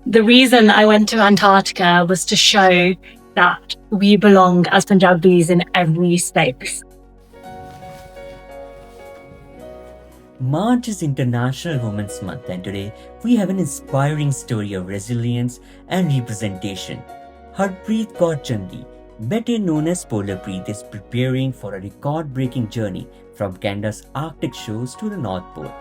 The reason I went to Antarctica was to show that we belong as Punjabis in every space. March is International Women's Month, and today we have an inspiring story of resilience and representation. Harpreet Kaur Chandi, better known as PolarPreet's, is preparing for a record-breaking journey from Canada's Arctic shores to the North Pole.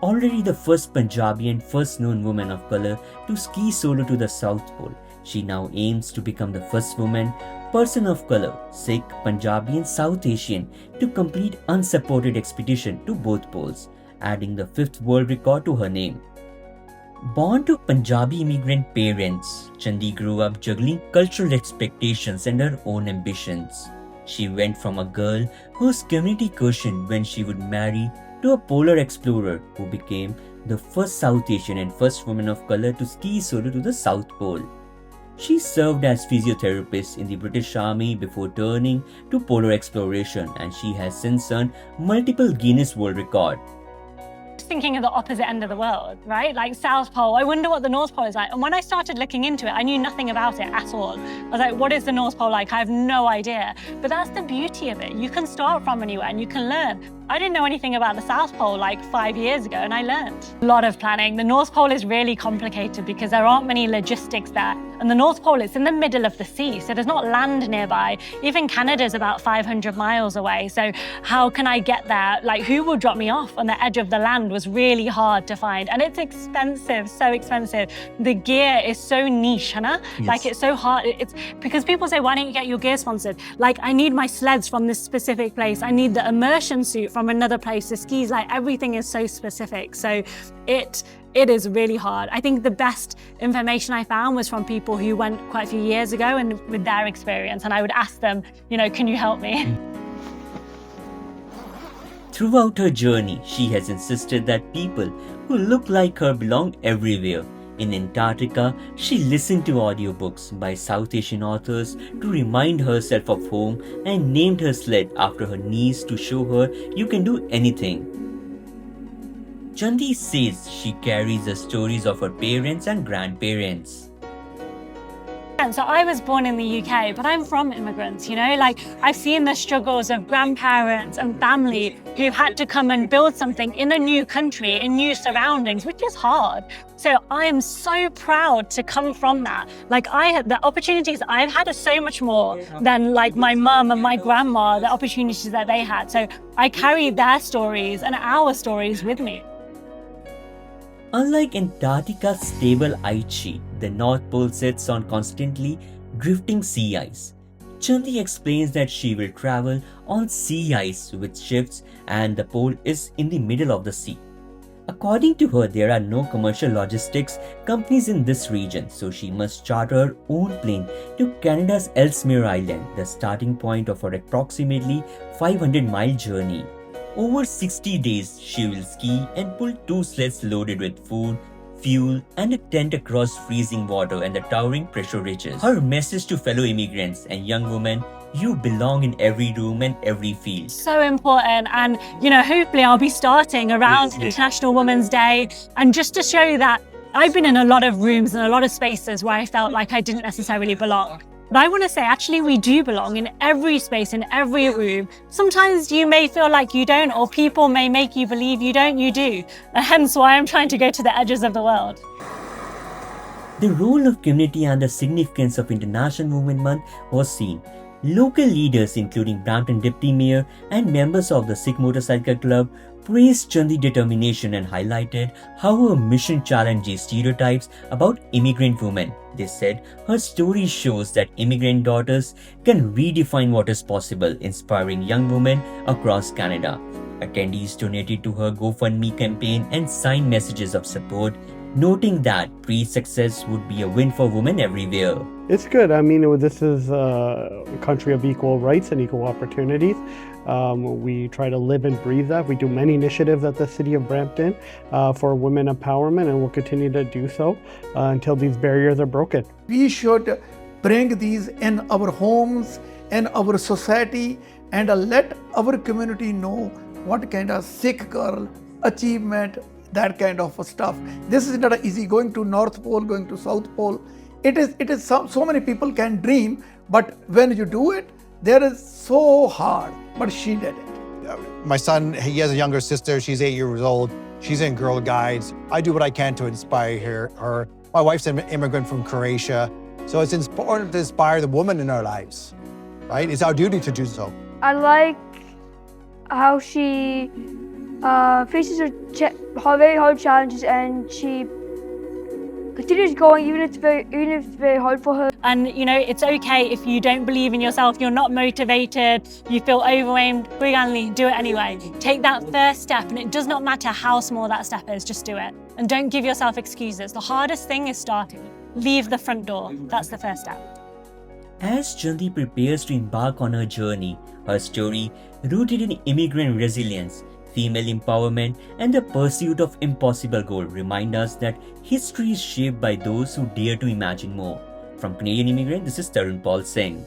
Already the first Punjabi and first known woman of color to ski solo to the South Pole, she now aims to become the first woman, person of color, Sikh, Punjabi and South Asian to complete unsupported expedition to both poles, adding the 5th world record to her name. Born to Punjabi immigrant parents, Chandi grew up juggling cultural expectations and her own ambitions. She went from a girl whose community questioned when she would marry to a polar explorer who became the first South Asian and first woman of color to ski solo to the South Pole. She served as physiotherapist in the British Army before turning to polar exploration, and she has since earned multiple Guinness World Records. Thinking of the opposite end of the world, right? Like South Pole, I wonder what the North Pole is like. And when I started looking into it, I knew nothing about it at all. I was like, what is the North Pole like? I have no idea. But that's the beauty of it. You can start from anywhere and you can learn. I didn't know anything about the South Pole like 5 years ago, and I learned. A lot of planning. The North Pole is really complicated because there aren't many logistics there. And the North Pole is in the middle of the sea, so there's not land nearby. Even Canada is about 500 miles away. So how can I get there? Like, who will drop me off on the edge of the land was really hard to find. And it's expensive, so expensive. The gear is so niche, Hannah. Yes. Like, it's so hard. It's because people say, why don't you get your gear sponsored? Like, I need my sleds from this specific place. I need the immersion suit from another place. The skis, like, everything is so specific. So it is really hard. I think the best information I found was from people who went quite a few years ago and with their experience. And I would ask them, you know, can you help me? Throughout her journey, she has insisted that people who look like her belong everywhere. In Antarctica, she listened to audiobooks by South Asian authors to remind herself of home and named her sled after her niece to show her you can do anything. Chandi says she carries the stories of her parents and grandparents. So I was born in the UK, but I'm from immigrants, you know, like I've seen the struggles of grandparents and family who've had to come and build something in a new country, in new surroundings, which is hard. So I am so proud to come from that. Like the opportunities I've had are so much more than like my mum and my grandma, the opportunities that they had. So I carry their stories and our stories with me. Unlike Antarctica's stable ice sheet, the North Pole sits on constantly drifting sea ice. Chandi explains that she will travel on sea ice which shifts and the pole is in the middle of the sea. According to her, there are no commercial logistics companies in this region, so she must charter her own plane to Canada's Ellesmere Island, the starting point of her approximately 500-mile journey. Over 60 days, she will ski and pull 2 sleds loaded with food, fuel, and a tent across freezing water and the towering pressure ridges. Her message to fellow immigrants and young women: you belong in every room and every field. So important, and you know, hopefully I'll be starting around International Women's Day, and just to show that I've been in a lot of rooms and a lot of spaces where I felt like I didn't necessarily belong. But I want to say, actually, we do belong in every space, in every room. Sometimes you may feel like you don't, or people may make you believe you don't, you do. And hence why I'm trying to go to the edges of the world. The role of community and the significance of International Women's Month was seen. Local leaders, including Brampton Deputy Mayor and members of the Sikh Motorcycle Club, praised Chandi's determination and highlighted how her mission challenges stereotypes about immigrant women. They said her story shows that immigrant daughters can redefine what is possible, inspiring young women across Canada. Attendees donated to her GoFundMe campaign and signed messages of support, noting that Preet's success would be a win for women everywhere. It's good. I mean, this is a country of equal rights and equal opportunities. We try to live and breathe that. We do many initiatives at the City of Brampton for women empowerment, and we'll continue to do so until these barriers are broken. We should bring these in our homes, in our society, and let our community know what kind of Sikh girl achievement that kind of stuff. This is not easy, going to North Pole, going to South Pole. It is so many people can dream, but when you do it, there is so hard, but she did it. My son, he has a younger sister. She's 8 years old. She's in Girl Guides. I do what I can to inspire her. My wife's an immigrant from Croatia. So it's important to inspire the women in our lives, right? It's our duty to do so. I like how she faces her very hard challenges, and she continues going even if it's very hard for her. And you know, it's okay if you don't believe in yourself, you're not motivated, you feel overwhelmed, brilliantly, do it anyway. Take that first step, and it does not matter how small that step is, just do it. And don't give yourself excuses. The hardest thing is starting. Leave the front door, that's the first step. As Chandi prepares to embark on her journey, her story, rooted in immigrant resilience, female empowerment, and the pursuit of impossible goal, remind us that history is shaped by those who dare to imagine more. From Canadian Immigrant, this is Tarun Paul Singh.